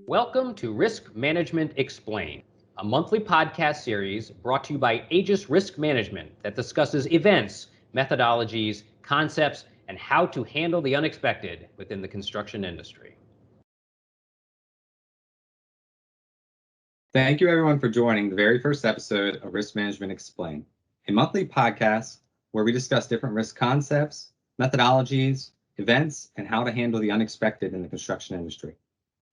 Welcome to Risk Management Explained, a monthly podcast series brought to you by Aegis Risk Management that discusses events, methodologies, concepts, and how to handle the unexpected within the construction industry. Thank you everyone for joining the very first episode of Risk Management Explained, a monthly podcast where we discuss different risk concepts, methodologies, events, and how to handle the unexpected in the construction industry.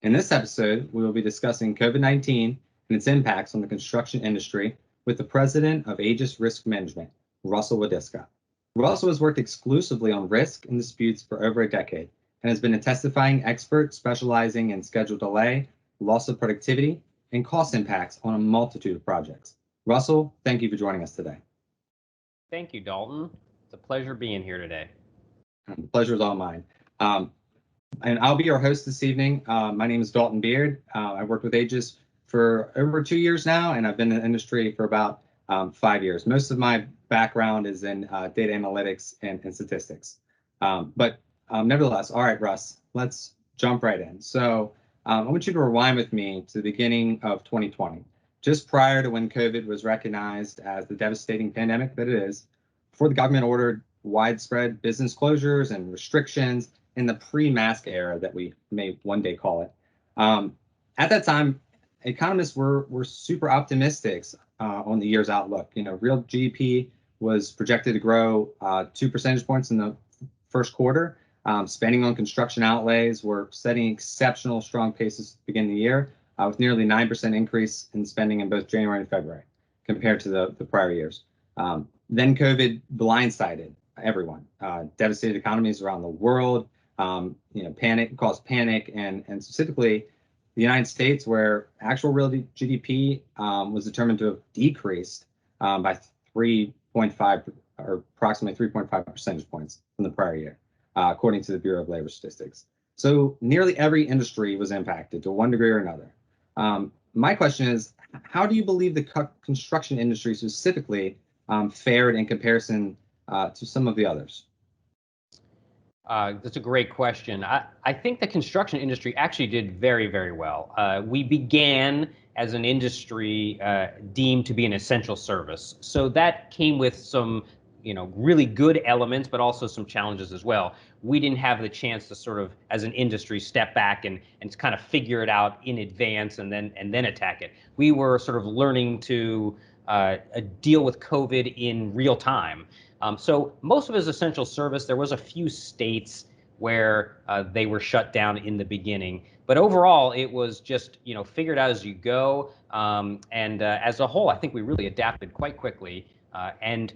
In this episode, we will be discussing COVID-19 and its impacts on the construction industry with the president of Aegis Risk Management, Russell Wadiska. Russell has worked exclusively on risk and disputes for over a decade and has been a testifying expert specializing in schedule delay, loss of productivity, and cost impacts on a multitude of projects. Russell, thank you for joining us today. Thank you, Dalton. It's a pleasure being here today. The pleasure is all mine. And I'll be your host this evening. My name is Dalton Beard. I've worked with Aegis for over 2 years now, and I've been in the industry for about 5 years. Most of my background is in data analytics and statistics. But nevertheless, all right, Russ, let's jump right in. So I want you to rewind with me to the beginning of 2020, just prior to when COVID was recognized as the devastating pandemic that it is, before the government ordered widespread business closures and restrictions in the pre-mask era that we may one day call it. At that time, economists were super optimistic on the year's outlook. Real GDP was projected to grow 2 percentage points in the first quarter. Spending on construction outlays were setting exceptional strong paces to begin the year, with nearly 9% increase in spending in both January and February compared to the prior years. Then COVID blindsided everyone, devastated economies around the world, caused panic, and specifically the United States, where actual real GDP was determined to have decreased by 3.5 or approximately 3.5 percentage points from the prior year, according to the Bureau of Labor Statistics. So nearly every industry was impacted to one degree or another. My question is, how do you believe the construction industry specifically fared in comparison to some of the others? That's a great question. I think the construction industry actually did very, very well. We began as an industry deemed to be an essential service. So that came with some, really good elements, but also some challenges as well. We didn't have the chance to sort of, as an industry, step back and kind of figure it out in advance and then attack it. We were sort of learning to deal with COVID in real time. So most of it is essential service. There was a few states where they were shut down in the beginning, but overall it was just figured out as you go. And as a whole, I think we really adapted quite quickly. And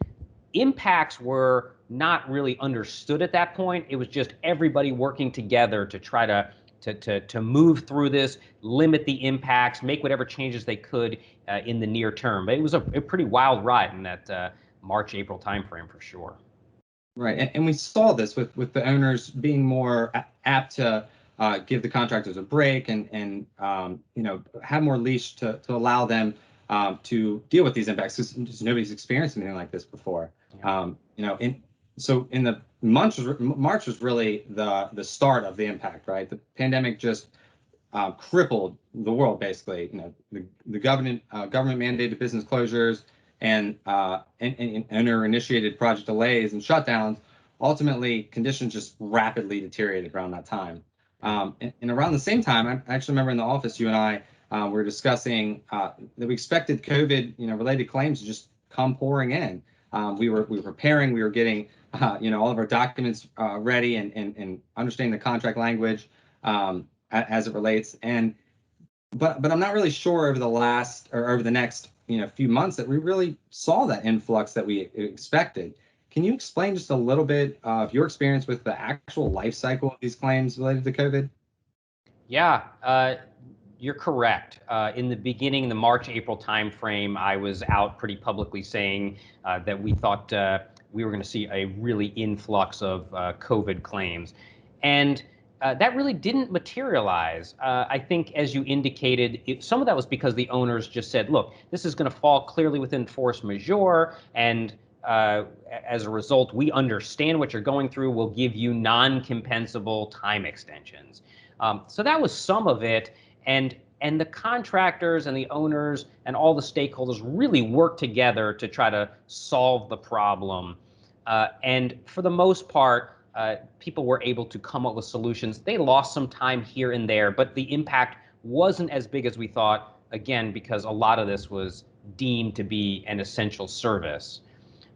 impacts were not really understood at that point. It was just everybody working together to try to move through this, limit the impacts, make whatever changes they could in the near term. But it was a pretty wild ride in that March, April timeframe for sure. Right, and we saw this with the owners being more apt to give the contractors a break and have more leash to allow them to deal with these impacts, because nobody's experienced anything like this before. Yeah. So in the March was really the start of the impact, right? The pandemic just crippled the world basically. The government mandated business closures and owner-initiated project delays and shutdowns. Ultimately, conditions just rapidly deteriorated around that time. And around the same time, I actually remember in the office, you and I were discussing that we expected COVID, related claims to just come pouring in. We were preparing, we were getting, all of our documents ready and understanding the contract language as it relates. But I'm not really sure over the next few months that we really saw that influx that we expected. Can you explain just a little bit of your experience with the actual life cycle of these claims related to COVID? Yeah, you're correct. In the beginning, the March-April timeframe, I was out pretty publicly saying that we thought we were going to see a really influx of COVID claims. And that really didn't materialize. I think, as you indicated, some of that was because the owners just said, look, this is going to fall clearly within force majeure, and as a result, we understand what you're going through. We'll give you non-compensable time extensions. So that was some of it. And the contractors and the owners and all the stakeholders really worked together to try to solve the problem. And for the most part, people were able to come up with solutions. They lost some time here and there, but the impact wasn't as big as we thought, again, because a lot of this was deemed to be an essential service.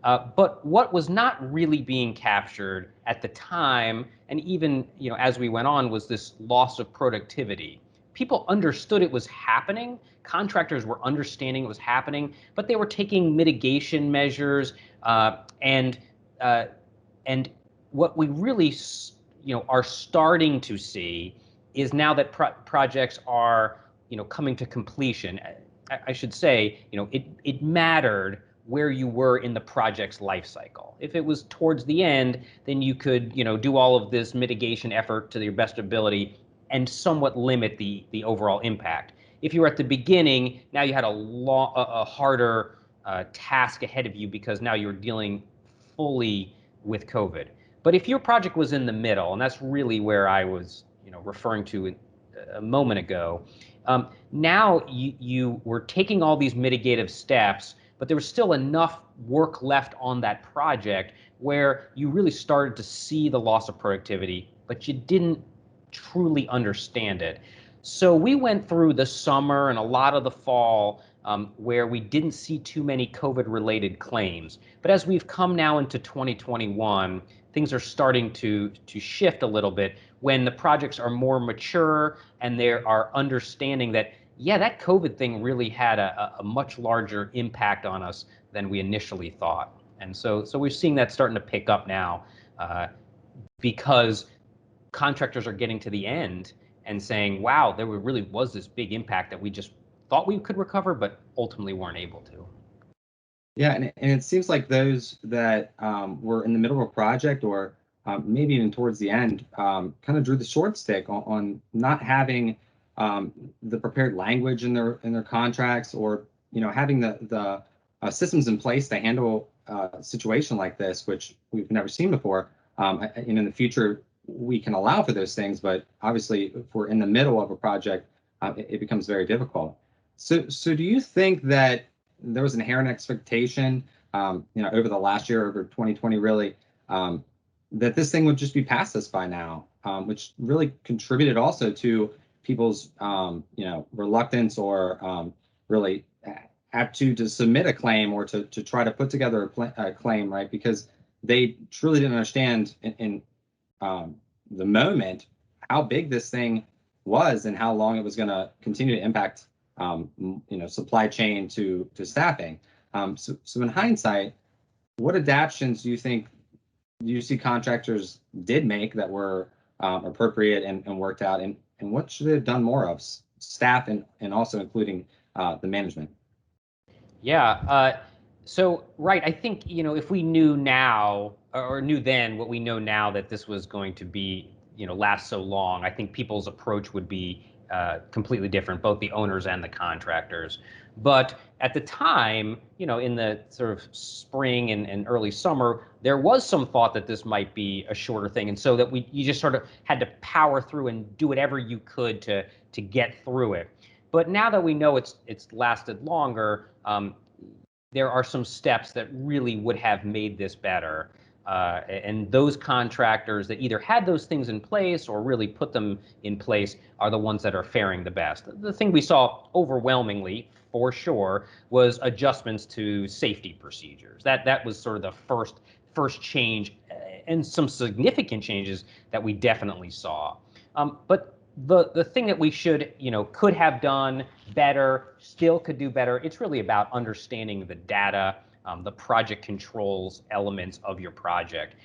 But what was not really being captured at the time, and even as we went on, was this loss of productivity. People understood it was happening. Contractors were understanding it was happening, but they were taking mitigation measures. And what we really are starting to see is now that projects are coming to completion. I should say it mattered where you were in the project's life cycle. If it was towards the end, then you could do all of this mitigation effort to your best ability and somewhat limit the overall impact. If you were at the beginning, now you had a harder task ahead of you because now you're dealing fully with COVID. But if your project was in the middle, and that's really where I was referring to a moment ago, now you were taking all these mitigative steps, but there was still enough work left on that project where you really started to see the loss of productivity, but you didn't truly understand it. So we went through the summer and a lot of the fall where we didn't see too many COVID-related claims. But as we've come now into 2021, things are starting to shift a little bit when the projects are more mature and they are understanding that, yeah, that COVID thing really had a much larger impact on us than we initially thought. And so we're seeing that starting to pick up now because contractors are getting to the end and saying, wow, there really was this big impact that we just thought we could recover, but ultimately weren't able to. Yeah, and it seems like those that were in the middle of a project or maybe even towards the end kind of drew the short stick on not having the prepared language in their contracts, or having the systems in place to handle a situation like this, which we've never seen before. And in the future, we can allow for those things, but obviously, if we're in the middle of a project, it becomes very difficult. So do you think that there was an inherent expectation, over the last year, over 2020, really, that this thing would just be past us by now, which really contributed also to people's, reluctance or really aptitude to submit a claim or to try to put together a claim, right? Because they truly didn't understand in the moment how big this thing was and how long it was going to continue to impact supply chain to staffing. So in hindsight, what adaptations do you see contractors did make that were appropriate and worked out, and what should they have done more of, staff and also including the management? Yeah. So, right, I think, if we knew now or knew then what we know now that this was going to be, last so long, I think people's approach would be completely different, both the owners and the contractors. But at the time, in the sort of spring and early summer, there was some thought that this might be a shorter thing. And so that you just sort of had to power through and do whatever you could to get through it. But now that we know it's lasted longer, there are some steps that really would have made this better. And those contractors that either had those things in place or really put them in place are the ones that are faring the best. The thing we saw overwhelmingly, for sure, was adjustments to safety procedures. That was sort of the first change, and some significant changes that we definitely saw. But the thing that we could have done better, still could do better, it's really about understanding the data, the project controls elements of your project,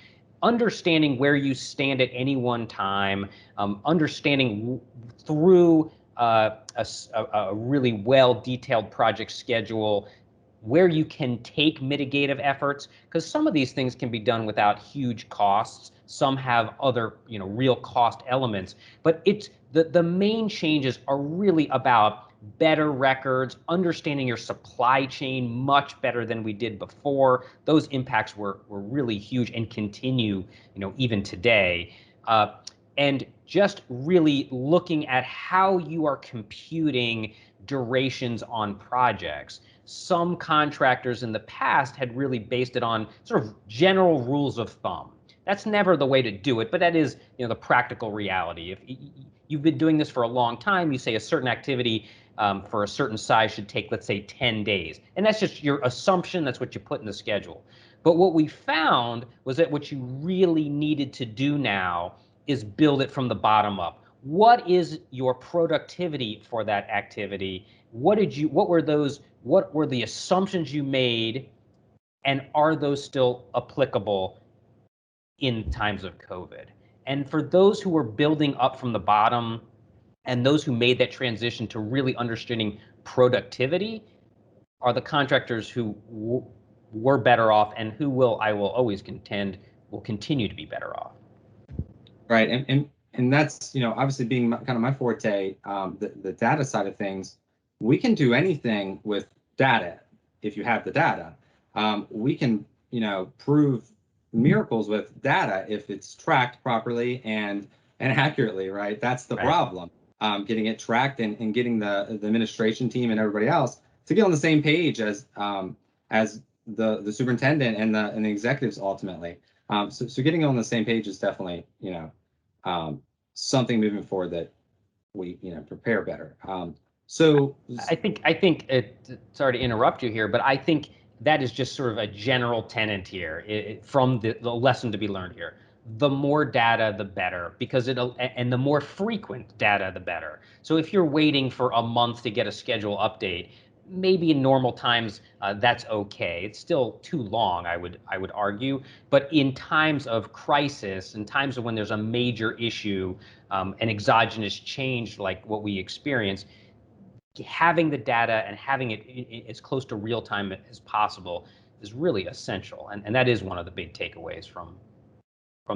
understanding where you stand at any one time, understanding through a really well-detailed project schedule where you can take mitigative efforts, because some of these things can be done without huge costs. Some have other, real cost elements, but it's the main changes are really about better records, understanding your supply chain much better than we did before. Those impacts were really huge and continue, even today. And just really looking at how you are computing durations on projects. Some contractors in the past had really based it on sort of general rules of thumb. That's never the way to do it, but that is, the practical reality. If you've been doing this for a long time, you say a certain activity for a certain size should take, let's say, 10 days. And that's just your assumption. That's what you put in the schedule. But what we found was that what you really needed to do now is build it from the bottom up. What is your productivity for that activity? What were the assumptions you made, and are those still applicable in times of COVID? And for those who were building up from the bottom and those who made that transition to really understanding productivity are the contractors who were better off, and who I will always contend will continue to be better off. Right, and that's, obviously being kind of my forte, the data side of things. We can do anything with data if you have the data. We can, prove miracles with data if it's tracked properly and accurately, right? That's the problem. Getting it tracked and getting the administration team and everybody else to get on the same page as the superintendent and the executives ultimately. So getting on the same page is definitely, something moving forward that we, prepare better. So I think sorry to interrupt you here, but I think that is just sort of a general tenet here from the lesson to be learned here. The more data, the better, because and the more frequent data, the better. So if you're waiting for a month to get a schedule update, maybe in normal times that's okay. It's still too long, I would argue. But in times of crisis, in times of when there's a major issue, an exogenous change like what we experience, having the data and having it as close to real time as possible is really essential. And that is one of the big takeaways from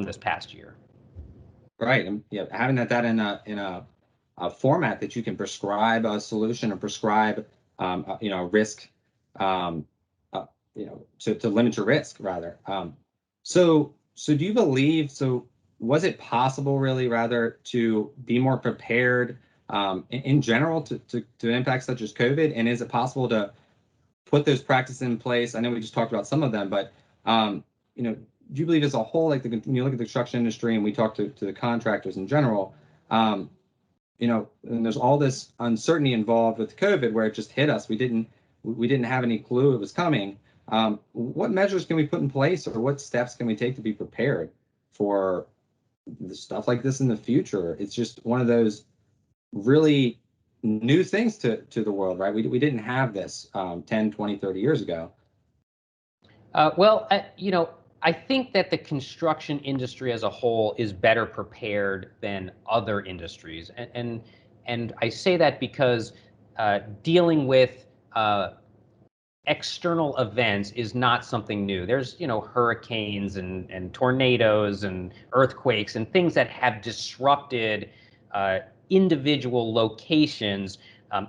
this past year. Right. And having that data in a format that you can prescribe a solution or prescribe risk, to limit your risk rather. So do you believe, was it possible really rather to be more prepared in general to impacts such as COVID? And is it possible to put those practices in place? I know we just talked about some of them, but do you believe as a whole, like when you look at the construction industry and we talk to the contractors in general, and there's all this uncertainty involved with COVID where it just hit us. We didn't have any clue it was coming. What measures can we put in place, or what steps can we take to be prepared for stuff like this in the future? It's just one of those really new things to the world, right? We didn't have this 10, 20, 30 years ago. I think that the construction industry as a whole is better prepared than other industries. And I say that because dealing with external events is not something new. There's, hurricanes and tornadoes and earthquakes and things that have disrupted individual locations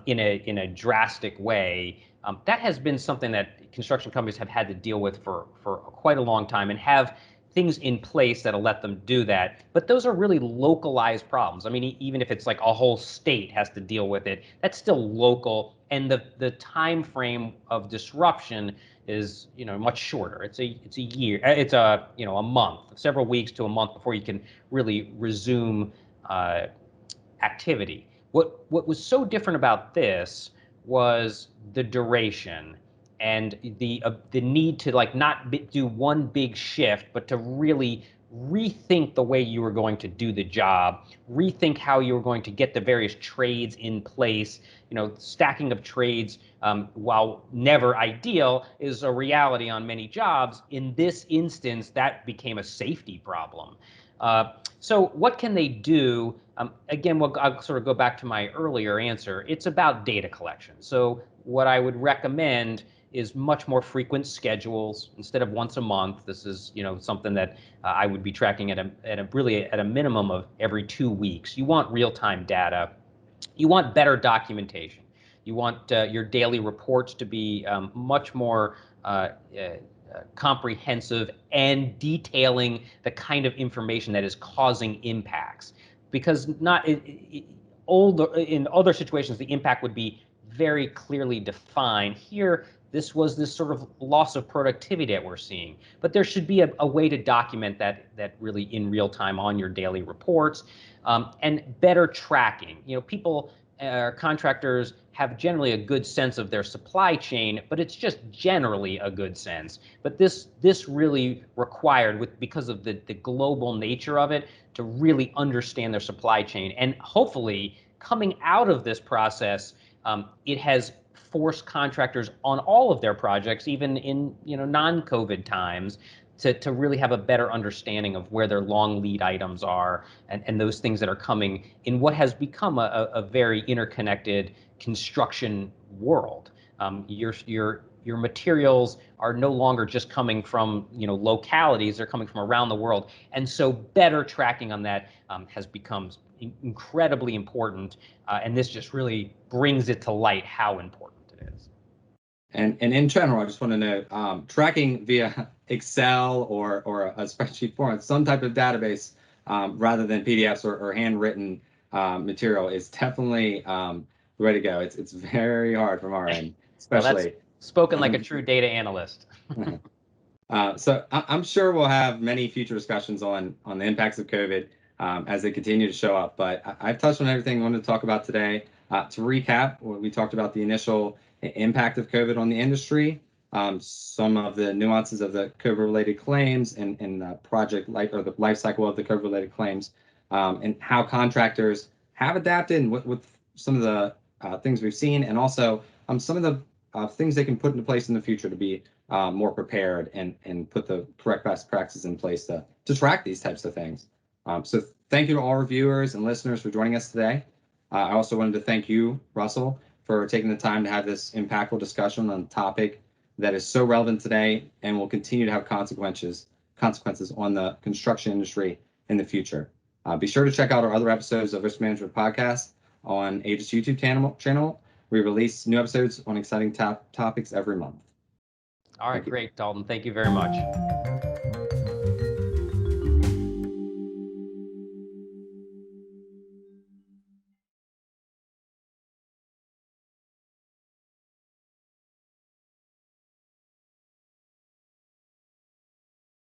in a drastic way. That has been something that construction companies have had to deal with for quite a long time, and have things in place that'll let them do that. But those are really localized problems. I mean, even if it's like a whole state has to deal with it, that's still local, and the time frame of disruption is much shorter. It's a year. It's a month, several weeks to a month before you can really resume activity. What was so different about this was the duration and the need to not do one big shift, but to really rethink the way you were going to do the job, rethink how you were going to get the various trades in place. Stacking of trades, while never ideal, is a reality on many jobs. In this instance, that became a safety problem. So what can they do? Again, I'll sort of go back to my earlier answer. It's about data collection. So what I would recommend is much more frequent schedules instead of once a month. This is something that I would be tracking at a minimum of every 2 weeks. You want real-time data. You want better documentation. You want your daily reports to be much more comprehensive and detailing the kind of information that is causing impacts. because not older in other situations the impact would be very clearly defined. Here, this was this sort of loss of productivity that we're seeing. But there should be a way to document that really in real time on your daily reports, and better tracking. People, contractors have generally a good sense of their supply chain, but it's just generally a good sense. But this really required, because of the global nature of it, to really understand their supply chain. And hopefully, coming out of this process, it has forced contractors on all of their projects, even in non-COVID times, to really have a better understanding of where their long lead items are, and those things that are coming in what has become a very interconnected construction world. Your materials are no longer just coming from localities; they're coming from around the world, and so better tracking on that has become incredibly important, and this just really brings it to light how important it is. And in general, I just want to know, tracking via Excel or a spreadsheet format, some type of database, rather than PDFs or handwritten material, is definitely the way to go. It's very hard from our end, especially. Well, that's spoken like a true data analyst. So I'm sure we'll have many future discussions on the impacts of COVID as they continue to show up. But I've touched on everything I wanted to talk about today. To recap, we talked about the initial impact of COVID on the industry, some of the nuances of the COVID-related claims and the project life, or the life cycle of the COVID-related claims, and how contractors have adapted, and with some of the things we've seen, and also some of the things they can put into place in the future to be more prepared and put the correct best practices in place to track these types of things. So thank you to all our viewers and listeners for joining us today. I also wanted to thank you, Russell, for taking the time to have this impactful discussion on a topic that is so relevant today and will continue to have consequences on the construction industry in the future. Be sure to check out our other episodes of Risk Management Podcast on Aegis YouTube channel. We release new episodes on exciting topics every month. All right, great, Dalton. Thank you very much.